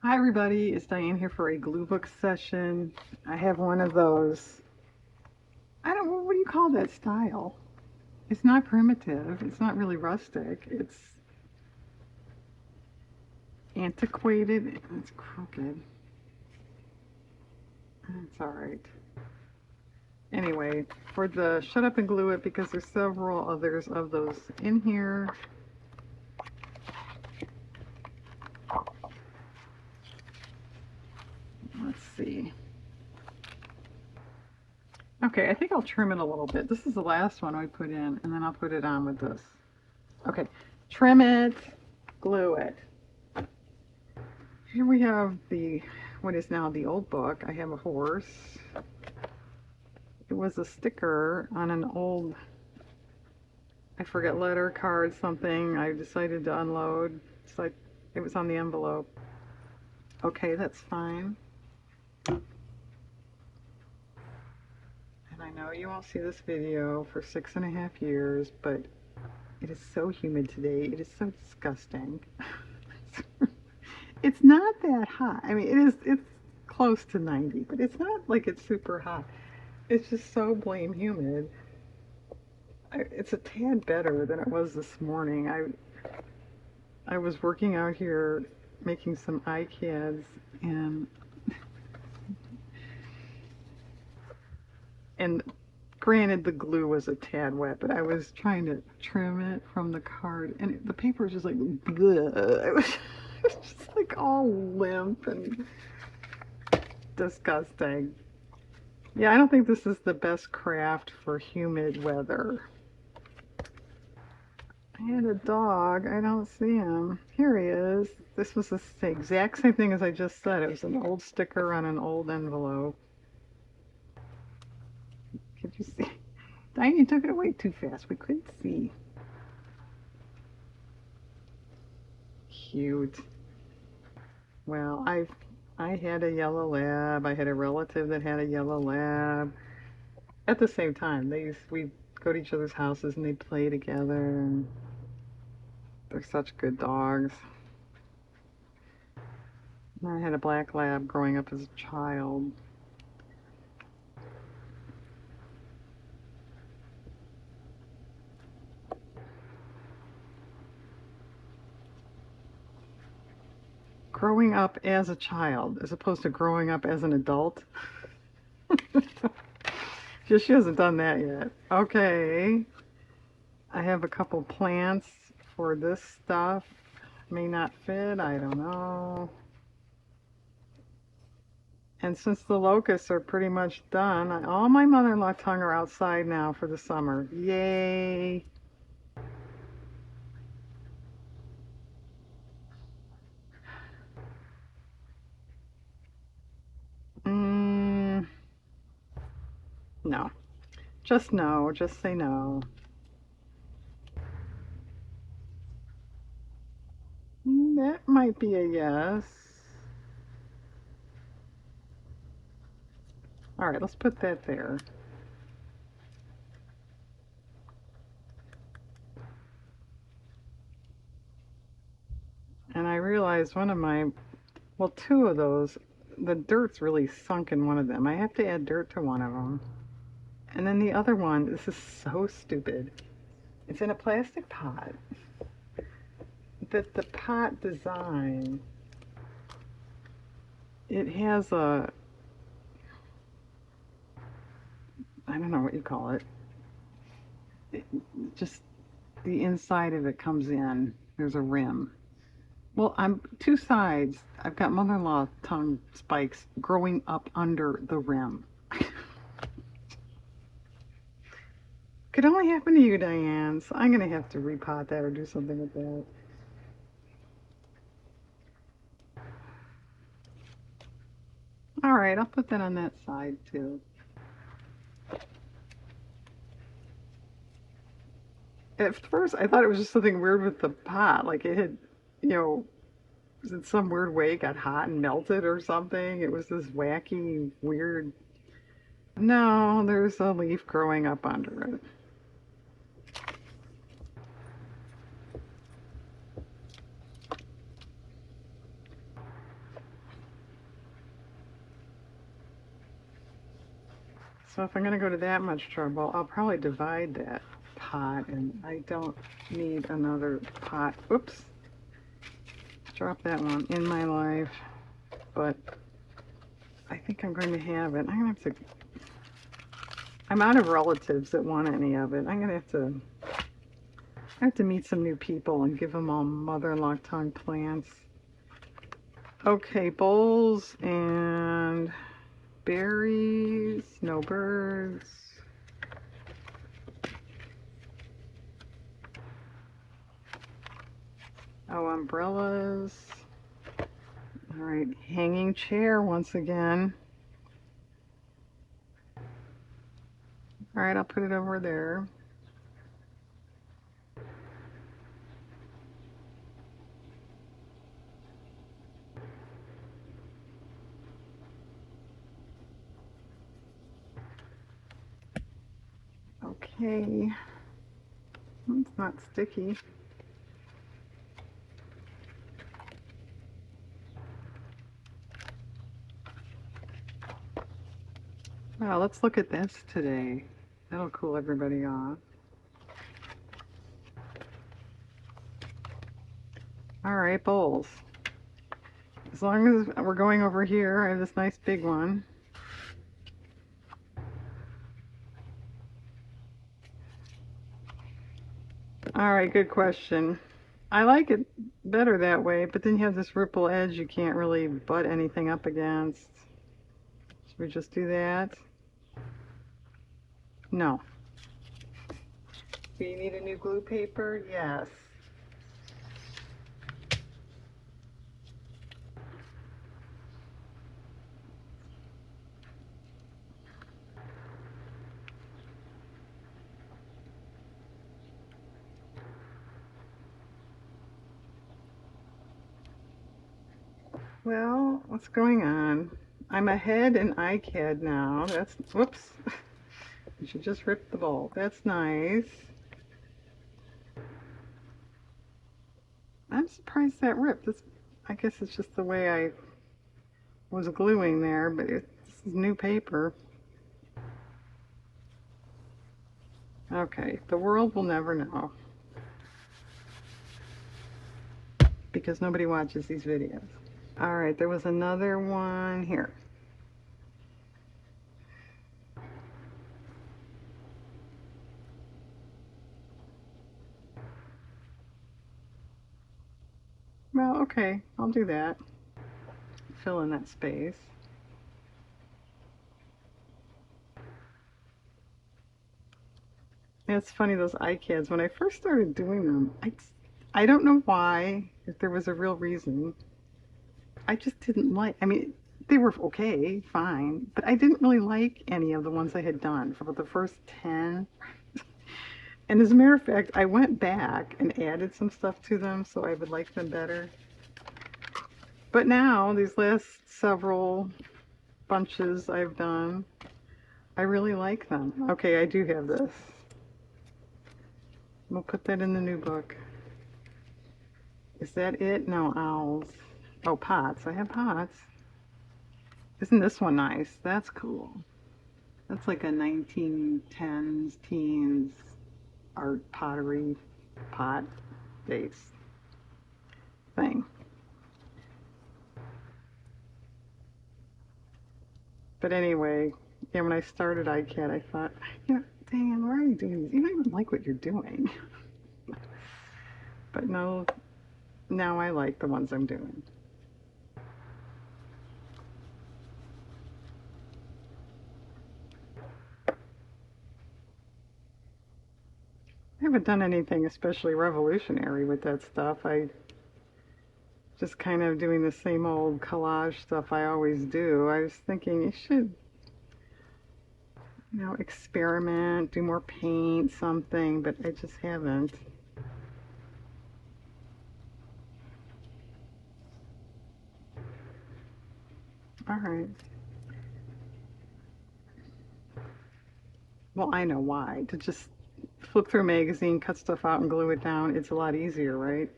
Hi everybody, it's Diane here for a glue book session. I have one of those, I don't know, what do you call that style? It's not primitive, it's not really rustic, it's antiquated, it's crooked. It's alright. Anyway, for the shut up and glue it, because there's several others of those in here. Let's see. Okay, I think I'll trim it a little bit. This is the last one we put in, and then I'll put it on with this. Okay, trim it, glue it. Here we have what is now the old book. I have a horse. It was a sticker on an old, I forget, letter, card, something. I decided to unload. It's like it was on the envelope. Okay, that's fine. And I know you won't see this video for 6.5 years, but it is so humid today. It is so disgusting. It's not that hot. I mean, it's close to 90, but it's not like it's super hot. It's just so blame humid. It's a tad better than it was this morning. I was working out here making some iCads and granted the glue was a tad wet, but I was trying to trim it from the card and the paper was just like bleh. It was just like all limp and disgusting. Yeah, I don't think this is the best craft for humid weather. I had a dog. I don't see him. Here he is. This was the exact same thing as I just said. It was an old sticker on an old envelope. Could you see? Diane, you took it away too fast. We couldn't see. Cute. Well, I had a yellow lab. I had a relative that had a yellow lab. At the same time, we'd go to each other's houses and they'd play together. And they're such good dogs. I had a black lab growing up as a child. Growing up as a child as opposed to growing up as an adult. Just she hasn't done that yet. Okay. I have a couple plants for this stuff. May not fit, I don't know. And since the locusts are pretty much done, all my mother-in-law tongue are outside now for the summer. Yay! Mm, no. Just no. Just say no. That might be a yes. All right, let's put that there. And I realized well, two of those, the dirt's really sunk in one of them. I have to add dirt to one of them. And then the other one, this is so stupid. It's in a plastic pot. The pot design, it has I don't know what you call it. it just the inside of it comes in. There's a rim. Well, I'm two sides. I've got mother-in-law tongue spikes growing up under the rim. Could only happen to you, Diane. So I'm gonna have to repot that or do something with that. All right, I'll put that on that side too. At first, I thought it was just something weird with the pot, like it had, you know, in some weird way it got hot and melted or something. It was this wacky, weird. No, there's a leaf growing up under it. So if I'm going to go to that much trouble, I'll probably divide that pot, and I don't need another pot. Oops. Drop that one in my life. But I think I'm going to have it. I'm going to have to... I'm out of relatives that want any of it. I'm going to have to... I have to meet some new people and give them all mother-in-law tongue plants. Okay, bowls and berries, no birds. Oh, umbrellas. All right, hanging chair once again. All right, I'll put it over there. Okay, it's not sticky. Well, let's look at this today. That'll cool everybody off. All right, bowls. As long as we're going over here, I have this nice big one. All right, good question. I like it better that way, but then you have this ripple edge you can't really butt anything up against. Should we just do that? No. Do you need a new glue paper? Yes. Well, what's going on? I'm ahead in iCAD now. That's, whoops. You should just rip the bowl. That's nice. I'm surprised that ripped. This, I guess it's just the way I was gluing there, but this is new paper. Okay, the world will never know. Because nobody watches these videos. All right, there was another one here. Well, okay, I'll do that. Fill in that space. It's funny, those iCads, when I first started doing them, I don't know why, if there was a real reason. I just didn't like, I mean, they were okay, fine, but I didn't really like any of the ones I had done for the first 10. And as a matter of fact, I went back and added some stuff to them so I would like them better. But now, these last several bunches I've done, I really like them. Okay, I do have this. We'll put that in the new book. Is that it? No, owls. Oh, pots. I have pots. Isn't this one nice? That's cool. That's like a 1910s, teens art pottery pot base thing. But anyway, yeah, when I started iCAD, I thought, yeah, Dan, why are you doing this? You don't even like what you're doing. But no, now I like the ones I'm doing. I haven't done anything especially revolutionary with that stuff. I just kind of doing the same old collage stuff I always do. I was thinking you should, you know, experiment, do more paint, something, but I just haven't. All right. Well, I know why. To just flip through a magazine, cut stuff out, and glue it down, it's a lot easier, right?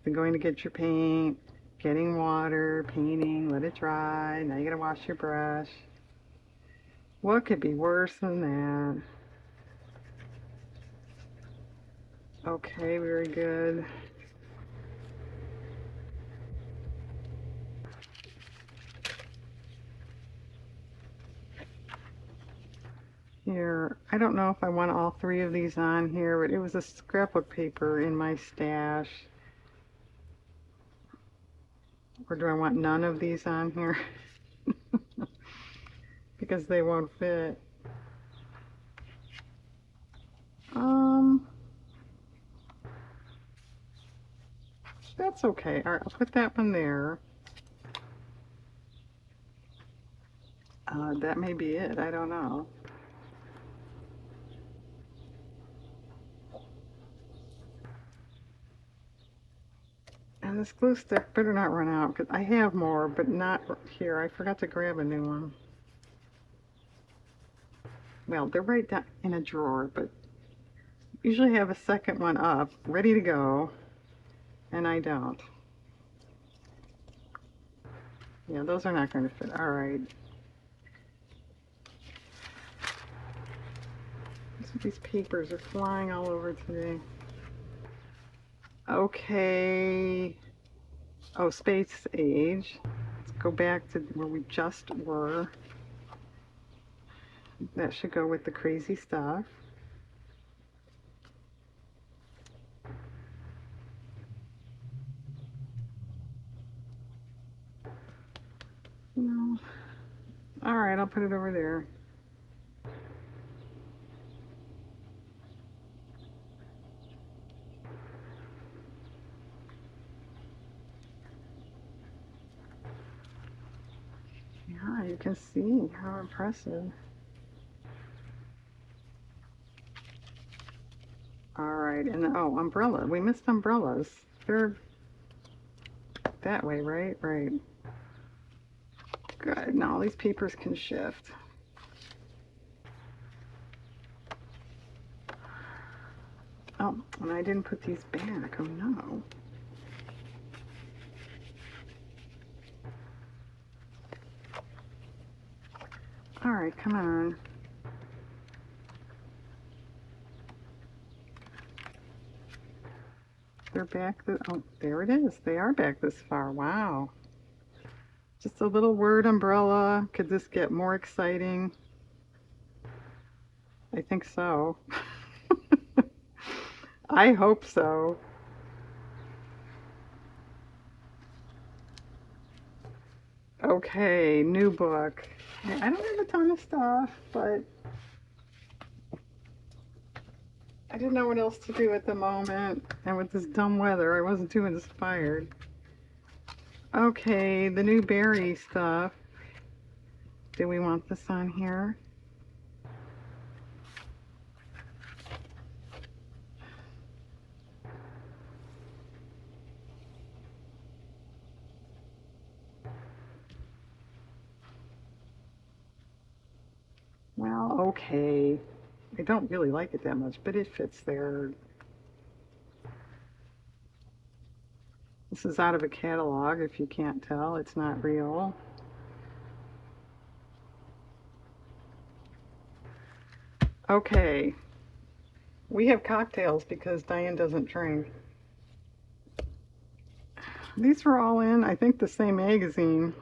Than going to get your paint, getting water, painting, let it dry. Now you gotta wash your brush. What could be worse than that? Okay, very good. Here, I don't know if I want all three of these on here, but it was a scrapbook paper in my stash. Or do I want none of these on here? Because they won't fit. Um, that's okay. All right, I'll put that one there. That may be it. I don't know. And this glue stick better not run out because I have more, but not here. I forgot to grab a new one. Well, they're right down in a drawer, but usually have a second one up, ready to go, and I don't. Yeah, those are not going to fit. All right. These papers are flying all over today. Okay. Oh, Space Age. Let's go back to where we just were. That should go with the crazy stuff. No. All right, I'll put it over there. Yeah, you can see how impressive. All right, and oh, umbrella. We missed umbrellas. They're that way, right? Right. Good. Now these papers can shift. Oh, and I didn't put these back. Oh no. All right, come on. They're back. Oh, there it is. They are back this far. Wow. Just a little word umbrella. Could this get more exciting? I think so. I hope so. Okay, new book. I don't have a ton of stuff, but I didn't know what else to do at the moment. And with this dumb weather, I wasn't too inspired. Okay, the new Barry stuff. Do we want this on here? Well, okay. I don't really like it that much, but it fits there. This is out of a catalog, if you can't tell. It's not real. Okay. We have cocktails because Diane doesn't drink. These were all in, I think, the same magazine.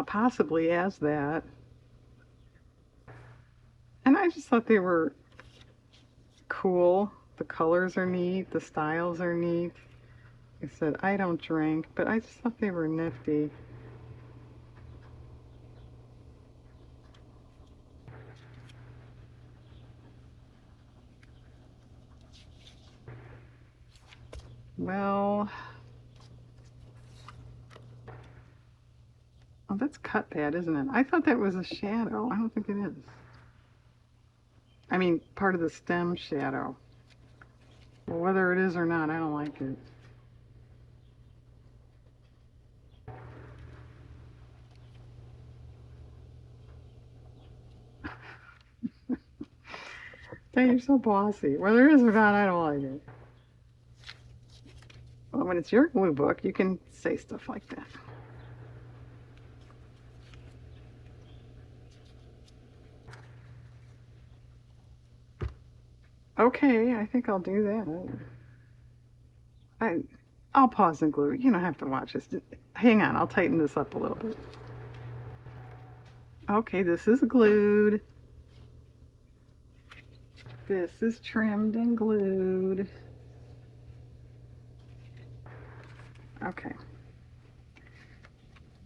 Possibly as that. And I just thought they were cool. The colors are neat. The styles are neat. I said, I don't drink, but I just thought they were nifty. Well, oh, that's cut bad, isn't it? I thought that was a shadow. I don't think it is. I mean, part of the stem shadow. Well, whether it is or not, I don't like it. Dang, you're so bossy. Whether it is or not, I don't like it. Well, when it's your glue book, you can say stuff like that. Okay, I think I'll do that. I, I'll pause and glue. You don't have to watch this. Hang on, I'll tighten this up a little bit. Okay, this is glued. This is trimmed and glued. Okay.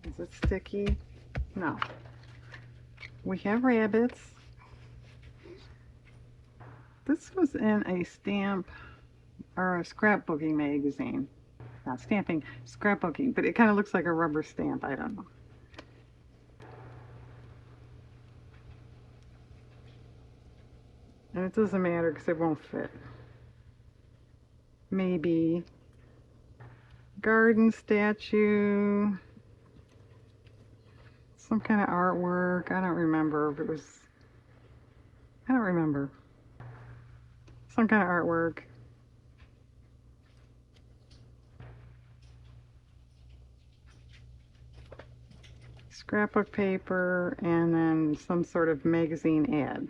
Is it sticky? No. We have rabbits. This was in a stamp or a scrapbooking magazine. Not stamping, scrapbooking, but it kind of looks like a rubber stamp. I don't know. And it doesn't matter because it won't fit. Maybe garden statue, some kind of artwork. I don't remember if it was, I don't remember. Some kind of artwork. Scrapbook paper, and then some sort of magazine ad.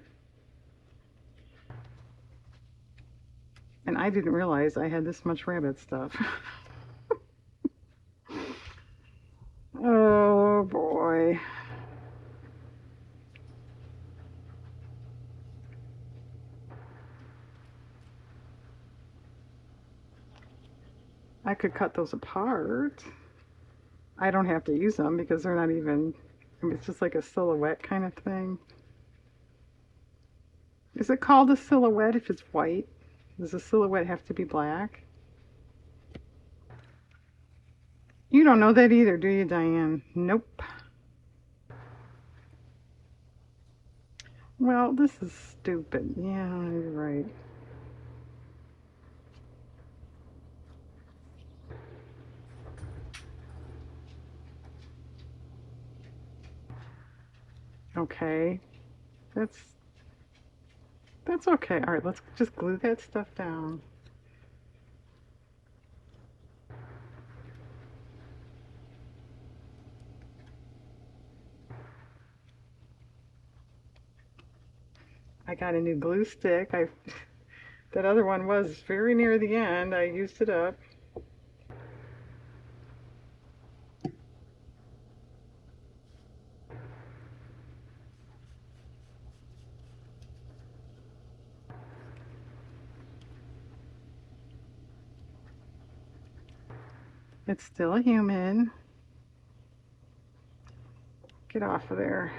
And I didn't realize I had this much rabbit stuff. Oh boy. I could cut those apart. I don't have to use them because they're not even, I mean, it's just like a silhouette kind of thing. Is it called a silhouette if it's white? Does a silhouette have to be black? You don't know that either, do you, Diane? Nope. Well, this is stupid. Yeah, you're right. Okay. That's that's okay. All right, let's just glue that stuff down. I got a new glue stick. That other one was very near the end. I used it up. It's still a human. Get off of there.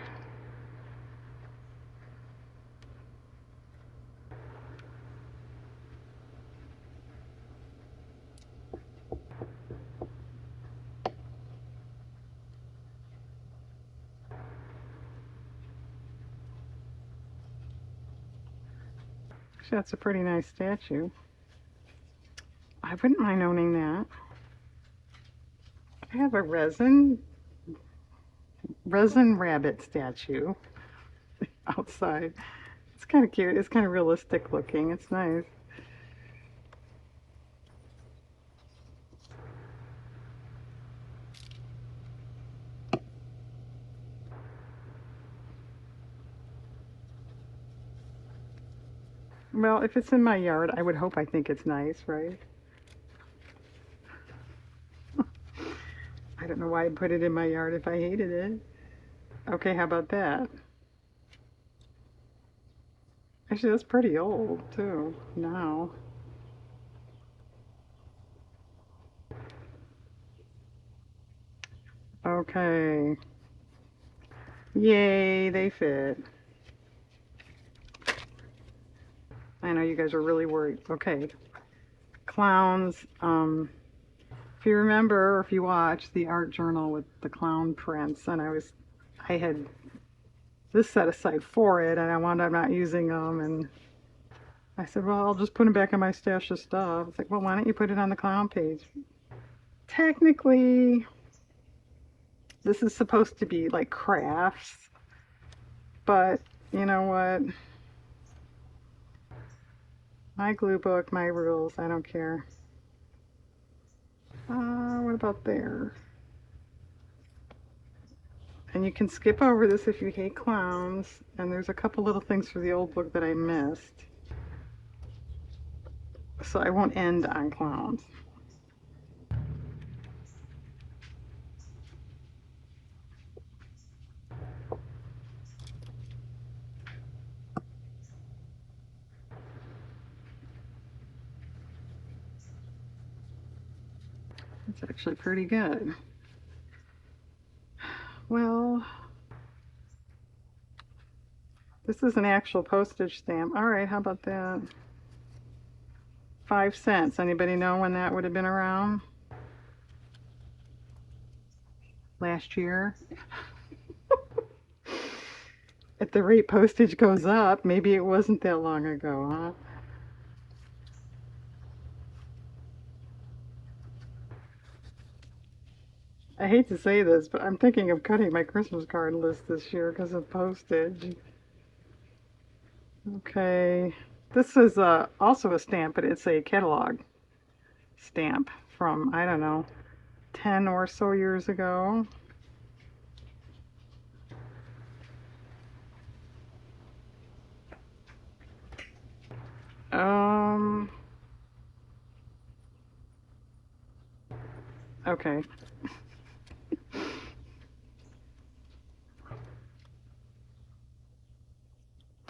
That's a pretty nice statue. I wouldn't mind owning that. I have a resin rabbit statue outside. It's kind of cute. It's kind of realistic looking. It's nice. Well, if it's in my yard, I would hope I think it's nice, right? I don't know why I put it in my yard if I hated it. Okay, how about that? Actually, that's pretty old, too, now. Okay. Yay, they fit. I know you guys are really worried. Okay. Clowns. If you remember, or if you watch the art journal with the clown prints, and I had this set aside for it, and I wound up not using them, and I said, well, I'll just put them back in my stash of stuff. It's like, well, why don't you put it on the clown page? Technically, this is supposed to be like crafts, but you know what? My glue book, my rules, I don't care. What about there? And you can skip over this if you hate clowns. And there's a couple little things for the old book that I missed. So I won't end on clowns. It's actually pretty good. Well, this is an actual postage stamp. All right, how about that? 5 cents. Anybody know when that would have been around? Last year? At the rate postage goes up, maybe it wasn't that long ago, huh? I hate to say this, but I'm thinking of cutting my Christmas card list this year because of postage. Okay. This is also a stamp, but it's a catalog stamp from, I don't know, 10 or so years ago. Um, okay.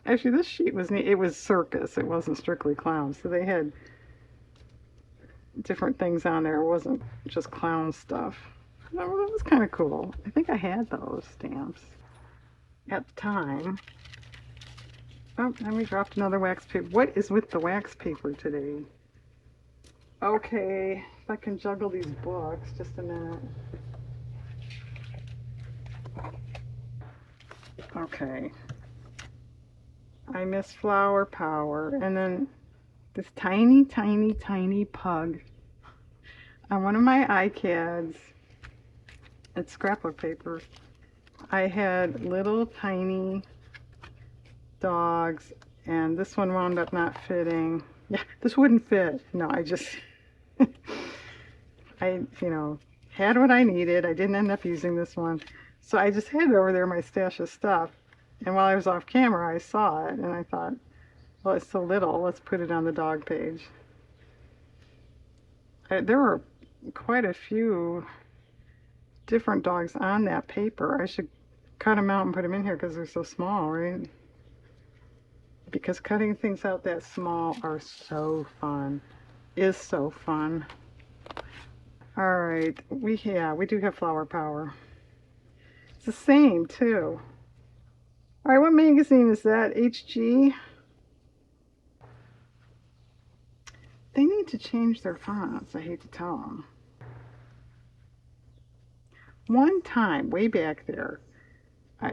Actually, this sheet was neat. It was circus. It wasn't strictly clowns. So they had different things on there. It wasn't just clown stuff. That was kind of cool. I think I had those stamps at the time. Oh, and we dropped another wax paper. What is with the wax paper today? Okay, if I can juggle these books, just a minute. Okay. I miss Flower Power. And then this tiny, tiny, tiny pug on one of my iCads. It's scrapbook paper. I had little tiny dogs, and this one wound up not fitting. Yeah, this wouldn't fit. No, I had what I needed. I didn't end up using this one. So I just had it over there in my stash of stuff. And while I was off camera, I saw it, and I thought, well, it's so little. Let's put it on the dog page. There were quite a few different dogs on that paper. I should cut them out and put them in here because they're so small, right? Because cutting things out that small are so fun. Is so fun. All right, we do have Flower Power. It's the same too. All right, what magazine is that? HG? They need to change their fonts. I hate to tell them. One time, way back there,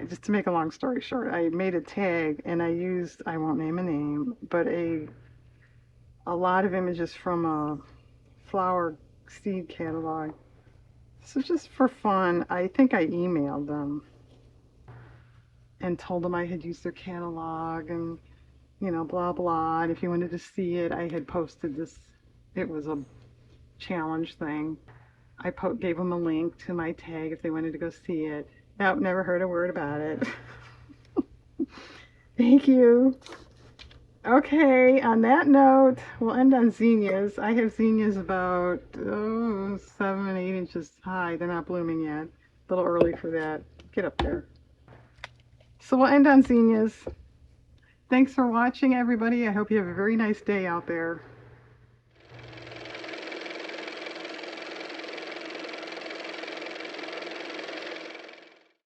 just to make a long story short, I made a tag and I used, I won't name a name, but a lot of images from a flower seed catalog. So just for fun, I think I emailed them and told them I had used their catalog and, blah, blah. And if you wanted to see it, I had posted this. It was a challenge thing. I gave them a link to my tag if they wanted to go see it. Nope, never heard a word about it. Thank you. Okay, on that note, we'll end on zinnias. I have zinnias about 7, 8 inches high. They're not blooming yet. A little early for that. Get up there. So we'll end on zinnias. Thanks for watching, everybody. I hope you have a very nice day out there.